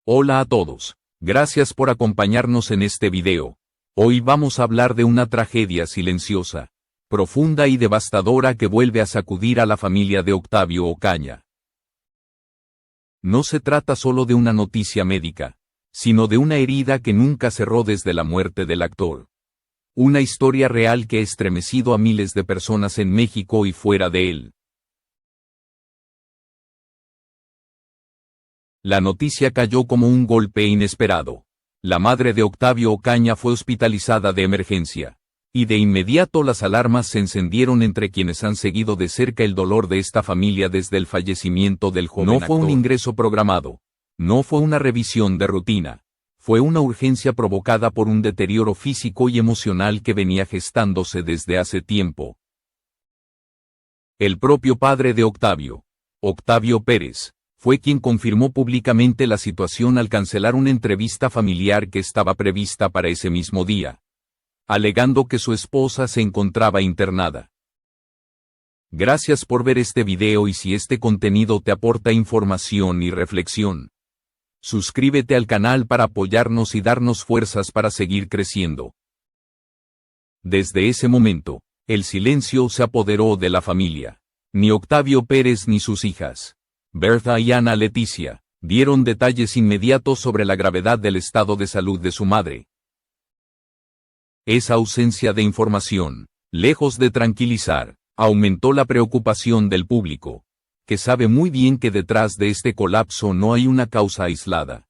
Hola a todos. Gracias por acompañarnos en este video. Hoy vamos a hablar de una tragedia silenciosa, profunda y devastadora que vuelve a sacudir a la familia de Octavio Ocaña. No se trata solo de una noticia médica, sino de una herida que nunca cerró desde la muerte del actor. Una historia real que ha estremecido a miles de personas en México y fuera de él. La noticia cayó como un golpe inesperado. La madre de Octavio Ocaña fue hospitalizada de emergencia, y de inmediato las alarmas se encendieron entre quienes han seguido de cerca el dolor de esta familia desde el fallecimiento del joven actor. No fue un ingreso programado, no fue una revisión de rutina, fue una urgencia provocada por un deterioro físico y emocional que venía gestándose desde hace tiempo. El propio padre de Octavio, Octavio Pérez, fue quien confirmó públicamente la situación al cancelar una entrevista familiar que estaba prevista para ese mismo día, alegando que su esposa se encontraba internada. Gracias por ver este video y si este contenido te aporta información y reflexión, suscríbete al canal para apoyarnos y darnos fuerzas para seguir creciendo. Desde ese momento, el silencio se apoderó de la familia. Ni Octavio Pérez ni sus hijas, Bertha y Ana Leticia, dieron detalles inmediatos sobre la gravedad del estado de salud de su madre. Esa ausencia de información, lejos de tranquilizar, aumentó la preocupación del público, que sabe muy bien que detrás de este colapso no hay una causa aislada,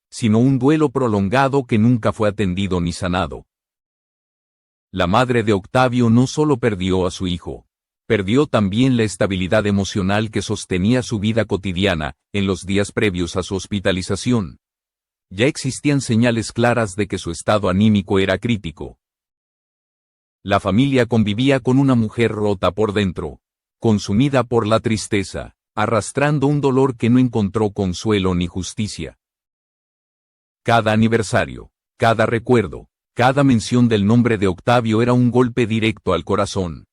sino un duelo prolongado que nunca fue atendido ni sanado. La madre de Octavio no solo perdió a su hijo, perdió también la estabilidad emocional que sostenía su vida cotidiana, en los días previos a su hospitalización. Ya existían señales claras de que su estado anímico era crítico. La familia convivía con una mujer rota por dentro, consumida por la tristeza, arrastrando un dolor que no encontró consuelo ni justicia. Cada aniversario, cada recuerdo, cada mención del nombre de Octavio era un golpe directo al corazón.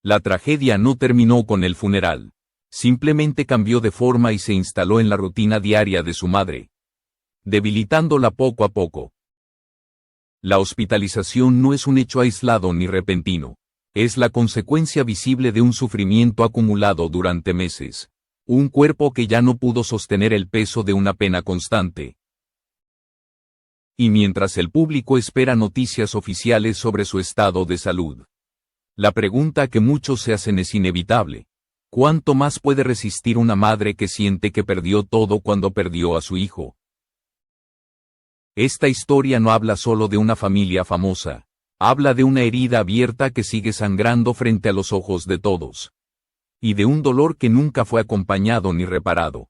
La tragedia no terminó con el funeral, simplemente cambió de forma y se instaló en la rutina diaria de su madre, debilitándola poco a poco. La hospitalización no es un hecho aislado ni repentino, es la consecuencia visible de un sufrimiento acumulado durante meses, un cuerpo que ya no pudo sostener el peso de una pena constante. Y mientras el público espera noticias oficiales sobre su estado de salud, la pregunta que muchos se hacen es inevitable. ¿Cuánto más puede resistir una madre que siente que perdió todo cuando perdió a su hijo? Esta historia no habla solo de una familia famosa, habla de una herida abierta que sigue sangrando frente a los ojos de todos, y de un dolor que nunca fue acompañado ni reparado.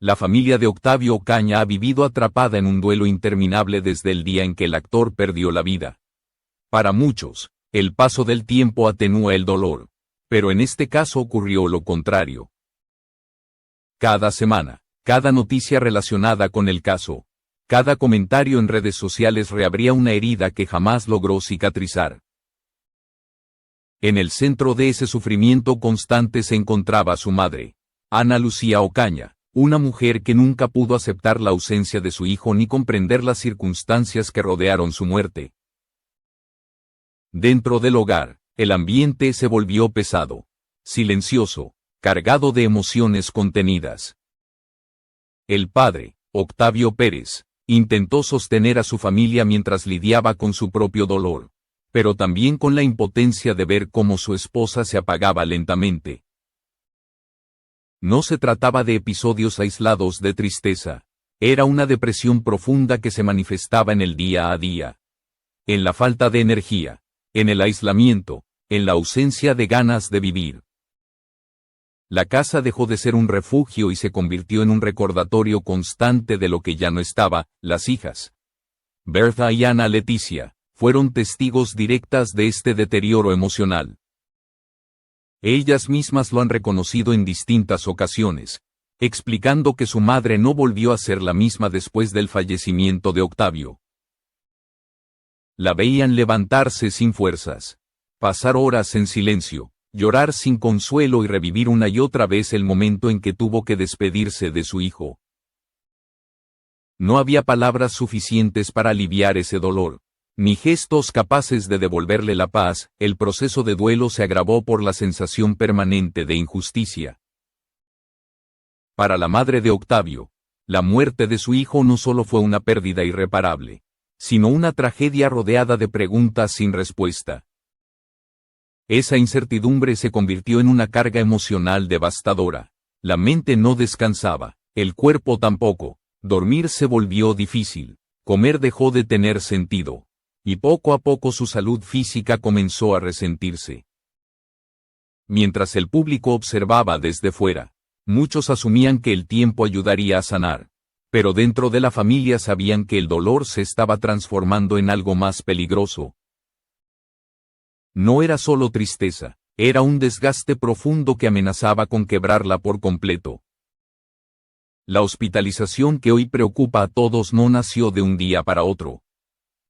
La familia de Octavio Ocaña ha vivido atrapada en un duelo interminable desde el día en que el actor perdió la vida. Para muchos, el paso del tiempo atenúa el dolor, pero en este caso ocurrió lo contrario. Cada semana, cada noticia relacionada con el caso, cada comentario en redes sociales reabría una herida que jamás logró cicatrizar. En el centro de ese sufrimiento constante se encontraba su madre, Ana Lucía Ocaña, una mujer que nunca pudo aceptar la ausencia de su hijo ni comprender las circunstancias que rodearon su muerte. Dentro del hogar, el ambiente se volvió pesado, silencioso, cargado de emociones contenidas. El padre, Octavio Pérez, intentó sostener a su familia mientras lidiaba con su propio dolor, pero también con la impotencia de ver cómo su esposa se apagaba lentamente. No se trataba de episodios aislados de tristeza, era una depresión profunda que se manifestaba en el día a día, en la falta de energía, en el aislamiento, en la ausencia de ganas de vivir. La casa dejó de ser un refugio y se convirtió en un recordatorio constante de lo que ya no estaba. Las hijas, Bertha y Ana Leticia, fueron testigos directas de este deterioro emocional. Ellas mismas lo han reconocido en distintas ocasiones, explicando que su madre no volvió a ser la misma después del fallecimiento de Octavio. La veían levantarse sin fuerzas, pasar horas en silencio, llorar sin consuelo y revivir una y otra vez el momento en que tuvo que despedirse de su hijo. No había palabras suficientes para aliviar ese dolor, ni gestos capaces de devolverle la paz. El proceso de duelo se agravó por la sensación permanente de injusticia. Para la madre de Octavio, la muerte de su hijo no solo fue una pérdida irreparable, sino una tragedia rodeada de preguntas sin respuesta. Esa incertidumbre se convirtió en una carga emocional devastadora. La mente no descansaba, el cuerpo tampoco, dormir se volvió difícil, comer dejó de tener sentido, y poco a poco su salud física comenzó a resentirse. Mientras el público observaba desde fuera, muchos asumían que el tiempo ayudaría a sanar, pero dentro de la familia sabían que el dolor se estaba transformando en algo más peligroso. No era solo tristeza, era un desgaste profundo que amenazaba con quebrarla por completo. La hospitalización que hoy preocupa a todos no nació de un día para otro.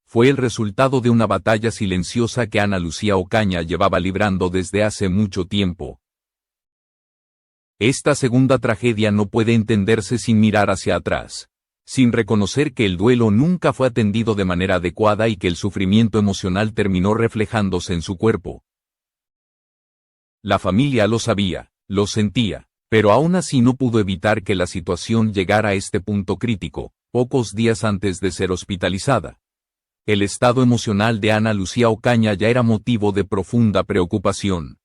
Fue el resultado de una batalla silenciosa que Ana Lucía Ocaña llevaba librando desde hace mucho tiempo. Esta segunda tragedia no puede entenderse sin mirar hacia atrás, sin reconocer que el duelo nunca fue atendido de manera adecuada y que el sufrimiento emocional terminó reflejándose en su cuerpo. La familia lo sabía, lo sentía, pero aún así no pudo evitar que la situación llegara a este punto crítico, pocos días antes de ser hospitalizada. El estado emocional de Ana Lucía Ocaña ya era motivo de profunda preocupación.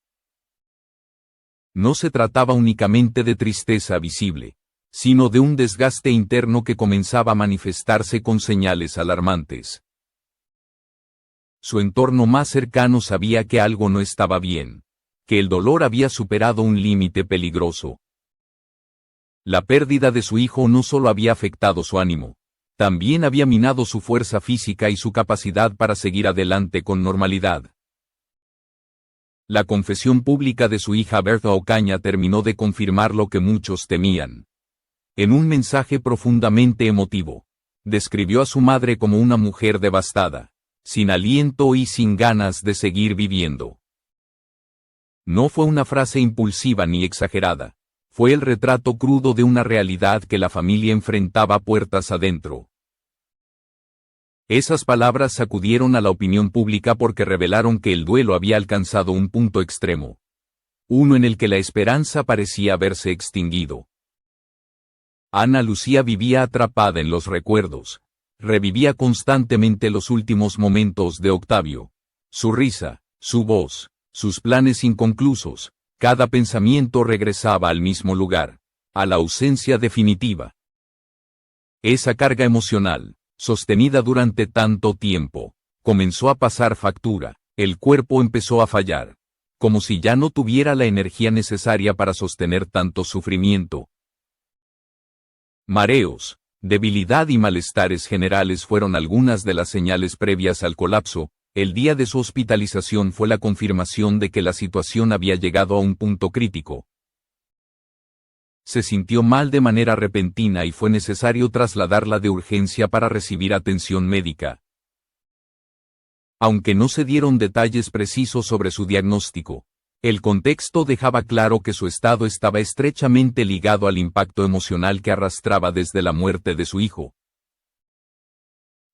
No se trataba únicamente de tristeza visible, sino de un desgaste interno que comenzaba a manifestarse con señales alarmantes. Su entorno más cercano sabía que algo no estaba bien, que el dolor había superado un límite peligroso. La pérdida de su hijo no solo había afectado su ánimo, también había minado su fuerza física y su capacidad para seguir adelante con normalidad. La confesión pública de su hija Berta Ocaña terminó de confirmar lo que muchos temían. En un mensaje profundamente emotivo, describió a su madre como una mujer devastada, sin aliento y sin ganas de seguir viviendo. No fue una frase impulsiva ni exagerada, fue el retrato crudo de una realidad que la familia enfrentaba puertas adentro. Esas palabras sacudieron a la opinión pública porque revelaron que el duelo había alcanzado un punto extremo. Uno en el que la esperanza parecía haberse extinguido. Ana Lucía vivía atrapada en los recuerdos. Revivía constantemente los últimos momentos de Octavio. Su risa, su voz, sus planes inconclusos. Cada pensamiento regresaba al mismo lugar, a la ausencia definitiva. Esa carga emocional, sostenida durante tanto tiempo, comenzó a pasar factura. El cuerpo empezó a fallar, como si ya no tuviera la energía necesaria para sostener tanto sufrimiento. Mareos, debilidad y malestares generales fueron algunas de las señales previas al colapso. El día de su hospitalización fue la confirmación de que la situación había llegado a un punto crítico. Se sintió mal de manera repentina y fue necesario trasladarla de urgencia para recibir atención médica. Aunque no se dieron detalles precisos sobre su diagnóstico, el contexto dejaba claro que su estado estaba estrechamente ligado al impacto emocional que arrastraba desde la muerte de su hijo.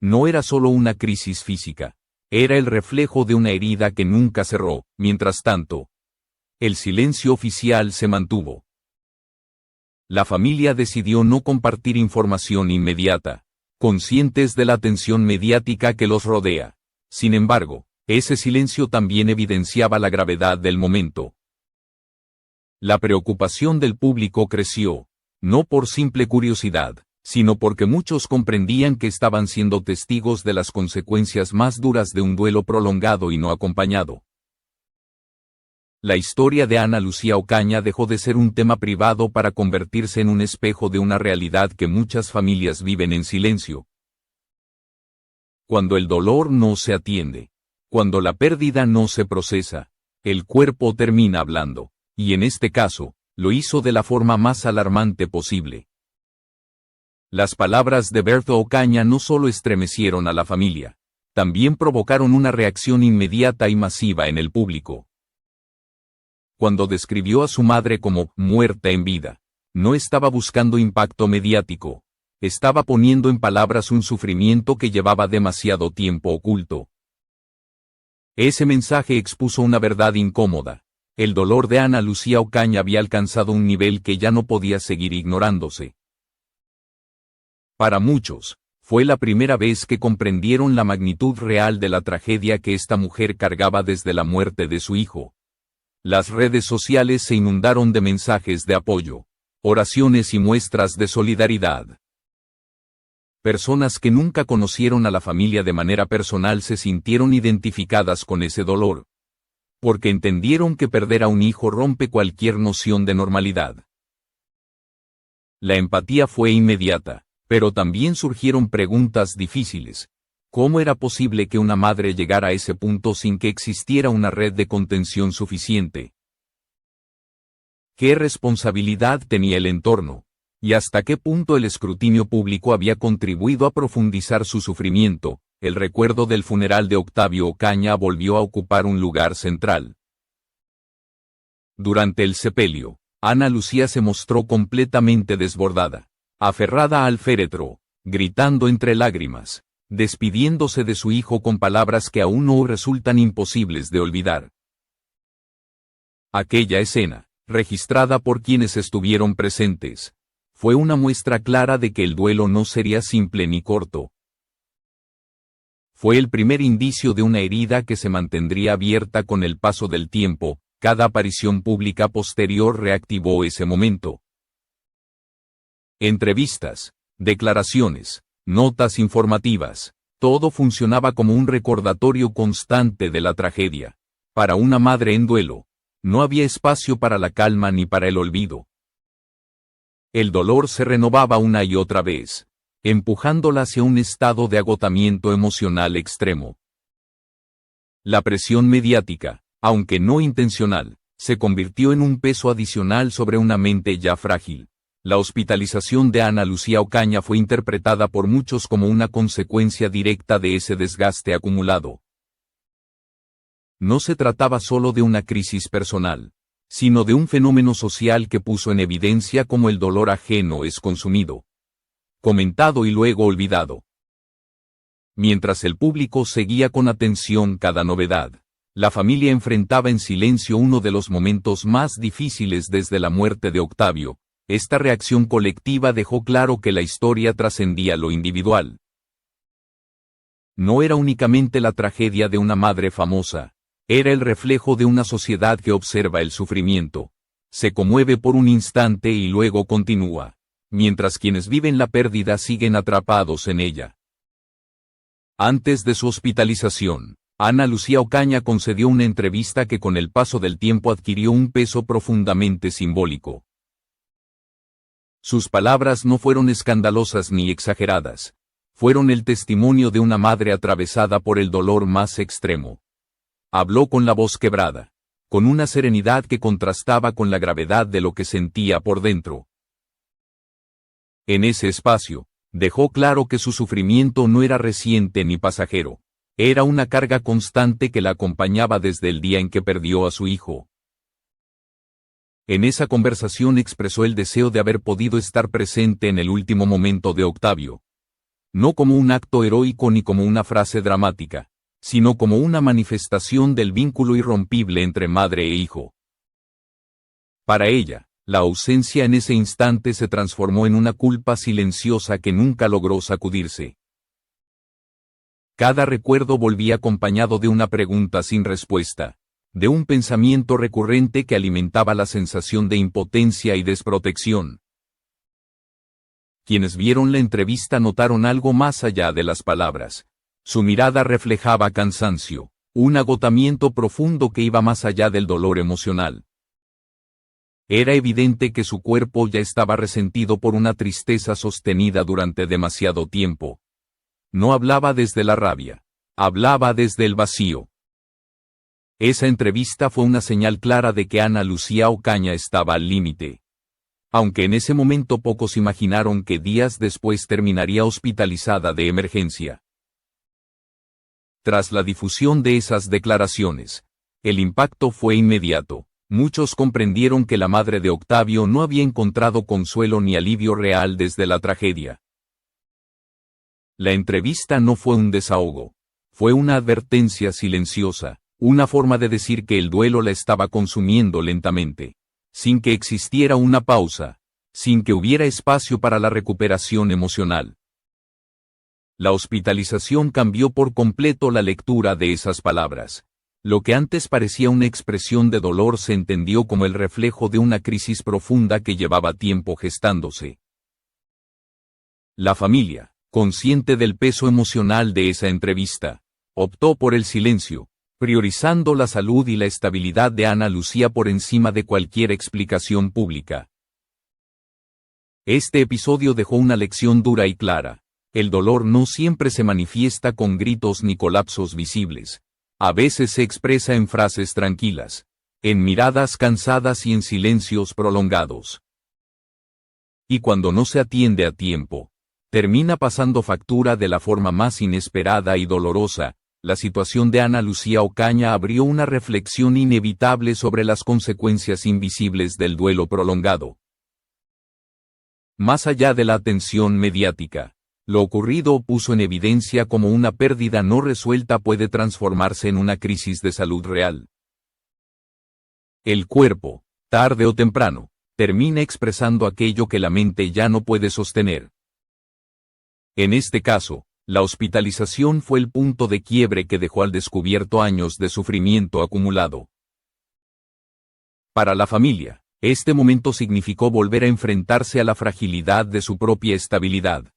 No era solo una crisis física, era el reflejo de una herida que nunca cerró. Mientras tanto, el silencio oficial se mantuvo. La familia decidió no compartir información inmediata, conscientes de la tensión mediática que los rodea. Sin embargo, ese silencio también evidenciaba la gravedad del momento. La preocupación del público creció, no por simple curiosidad, sino porque muchos comprendían que estaban siendo testigos de las consecuencias más duras de un duelo prolongado y no acompañado. La historia de Ana Lucía Ocaña dejó de ser un tema privado para convertirse en un espejo de una realidad que muchas familias viven en silencio. Cuando el dolor no se atiende, cuando la pérdida no se procesa, el cuerpo termina hablando, y en este caso, lo hizo de la forma más alarmante posible. Las palabras de Berta Ocaña no solo estremecieron a la familia, también provocaron una reacción inmediata y masiva en el público. cuando describió a su madre como muerta en vida. No estaba buscando impacto mediático. Estaba poniendo en palabras un sufrimiento que llevaba demasiado tiempo oculto. Ese mensaje expuso una verdad incómoda. El dolor de Ana Lucía Ocaña había alcanzado un nivel que ya no podía seguir ignorándose. Para muchos, fue la primera vez que comprendieron la magnitud real de la tragedia que esta mujer cargaba desde la muerte de su hijo. Las redes sociales se inundaron de mensajes de apoyo, oraciones y muestras de solidaridad. Personas que nunca conocieron a la familia de manera personal se sintieron identificadas con ese dolor, porque entendieron que perder a un hijo rompe cualquier noción de normalidad. La empatía fue inmediata, pero también surgieron preguntas difíciles. ¿Cómo era posible que una madre llegara a ese punto sin que existiera una red de contención suficiente? ¿Qué responsabilidad tenía el entorno? ¿Y hasta qué punto el escrutinio público había contribuido a profundizar su sufrimiento? El recuerdo del funeral de Octavio Ocaña volvió a ocupar un lugar central. Durante el sepelio, Ana Lucía se mostró completamente desbordada, aferrada al féretro, gritando entre lágrimas, despidiéndose de su hijo con palabras que aún no resultan imposibles de olvidar. Aquella escena, registrada por quienes estuvieron presentes, fue una muestra clara de que el duelo no sería simple ni corto. Fue el primer indicio de una herida que se mantendría abierta con el paso del tiempo. Cada aparición pública posterior reactivó ese momento. Entrevistas, declaraciones, notas informativas, todo funcionaba como un recordatorio constante de la tragedia. Para una madre en duelo, no había espacio para la calma ni para el olvido. El dolor se renovaba una y otra vez, empujándola hacia un estado de agotamiento emocional extremo. La presión mediática, aunque no intencional, se convirtió en un peso adicional sobre una mente ya frágil. La hospitalización de Ana Lucía Ocaña fue interpretada por muchos como una consecuencia directa de ese desgaste acumulado. No se trataba solo de una crisis personal, sino de un fenómeno social que puso en evidencia cómo el dolor ajeno es consumido, comentado y luego olvidado. Mientras el público seguía con atención cada novedad, la familia enfrentaba en silencio uno de los momentos más difíciles desde la muerte de Octavio. Esta reacción colectiva dejó claro que la historia trascendía lo individual. No era únicamente la tragedia de una madre famosa, era el reflejo de una sociedad que observa el sufrimiento, se conmueve por un instante y luego continúa, mientras quienes viven la pérdida siguen atrapados en ella. Antes de su hospitalización, Ana Lucía Ocaña concedió una entrevista que con el paso del tiempo adquirió un peso profundamente simbólico. Sus palabras no fueron escandalosas ni exageradas, fueron el testimonio de una madre atravesada por el dolor más extremo. Habló con la voz quebrada, con una serenidad que contrastaba con la gravedad de lo que sentía por dentro. En ese espacio, dejó claro que su sufrimiento no era reciente ni pasajero. Era una carga constante que la acompañaba desde el día en que perdió a su hijo. En esa conversación expresó el deseo de haber podido estar presente en el último momento de Octavio. No como un acto heroico ni como una frase dramática, sino como una manifestación del vínculo irrompible entre madre e hijo. Para ella, la ausencia en ese instante se transformó en una culpa silenciosa que nunca logró sacudirse. Cada recuerdo volvía acompañado de una pregunta sin respuesta, de un pensamiento recurrente que alimentaba la sensación de impotencia y desprotección. Quienes vieron la entrevista notaron algo más allá de las palabras. Su mirada reflejaba cansancio, un agotamiento profundo que iba más allá del dolor emocional. Era evidente que su cuerpo ya estaba resentido por una tristeza sostenida durante demasiado tiempo. No hablaba desde la rabia, hablaba desde el vacío. Esa entrevista fue una señal clara de que Ana Lucía Ocaña estaba al límite. Aunque en ese momento pocos imaginaron que días después terminaría hospitalizada de emergencia. Tras la difusión de esas declaraciones, el impacto fue inmediato. Muchos comprendieron que la madre de Octavio no había encontrado consuelo ni alivio real desde la tragedia. La entrevista no fue un desahogo. Fue una advertencia silenciosa, una forma de decir que el duelo la estaba consumiendo lentamente, sin que existiera una pausa, sin que hubiera espacio para la recuperación emocional. La hospitalización cambió por completo la lectura de esas palabras. Lo que antes parecía una expresión de dolor se entendió como el reflejo de una crisis profunda que llevaba tiempo gestándose. La familia, consciente del peso emocional de esa entrevista, optó por el silencio, priorizando la salud y la estabilidad de Ana Lucía por encima de cualquier explicación pública. Este episodio dejó una lección dura y clara. El dolor no siempre se manifiesta con gritos ni colapsos visibles. A veces se expresa en frases tranquilas, en miradas cansadas y en silencios prolongados. Y cuando no se atiende a tiempo, termina pasando factura de la forma más inesperada y dolorosa. La situación de Ana Lucía Ocaña abrió una reflexión inevitable sobre las consecuencias invisibles del duelo prolongado. Más allá de la atención mediática, lo ocurrido puso en evidencia cómo una pérdida no resuelta puede transformarse en una crisis de salud real. El cuerpo, tarde o temprano, termina expresando aquello que la mente ya no puede sostener. En este caso, la hospitalización fue el punto de quiebre que dejó al descubierto años de sufrimiento acumulado. Para la familia, este momento significó volver a enfrentarse a la fragilidad de su propia estabilidad.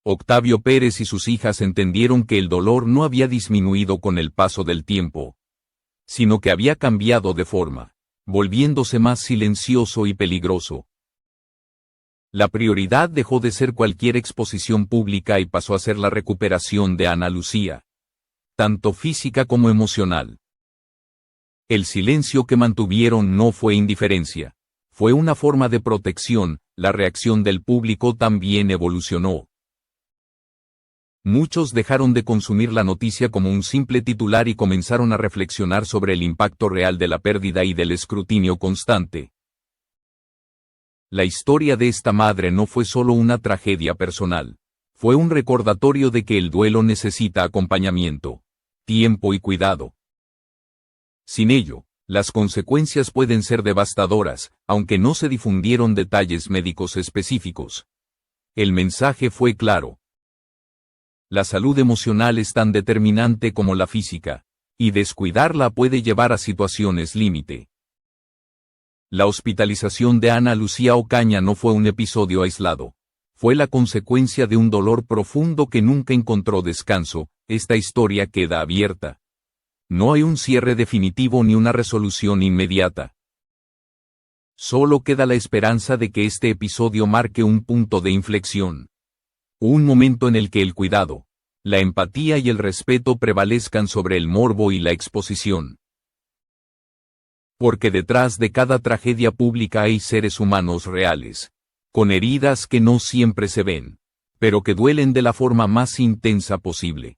Octavio Pérez y sus hijas entendieron que el dolor no había disminuido con el paso del tiempo, sino que había cambiado de forma, volviéndose más silencioso y peligroso. La prioridad dejó de ser cualquier exposición pública y pasó a ser la recuperación de Ana Lucía, tanto física como emocional. El silencio que mantuvieron no fue indiferencia, fue una forma de protección. La reacción del público también evolucionó. Muchos dejaron de consumir la noticia como un simple titular y comenzaron a reflexionar sobre el impacto real de la pérdida y del escrutinio constante. La historia de esta madre no fue solo una tragedia personal, fue un recordatorio de que el duelo necesita acompañamiento, tiempo y cuidado. Sin ello, las consecuencias pueden ser devastadoras, aunque no se difundieron detalles médicos específicos. El mensaje fue claro. La salud emocional es tan determinante como la física, y descuidarla puede llevar a situaciones límite. La hospitalización de Ana Lucía Ocaña no fue un episodio aislado. Fue la consecuencia de un dolor profundo que nunca encontró descanso. Esta historia queda abierta. No hay un cierre definitivo ni una resolución inmediata. Solo queda la esperanza de que este episodio marque un punto de inflexión. Un momento en el que el cuidado, la empatía y el respeto prevalezcan sobre el morbo y la exposición. Porque detrás de cada tragedia pública hay seres humanos reales, con heridas que no siempre se ven, pero que duelen de la forma más intensa posible.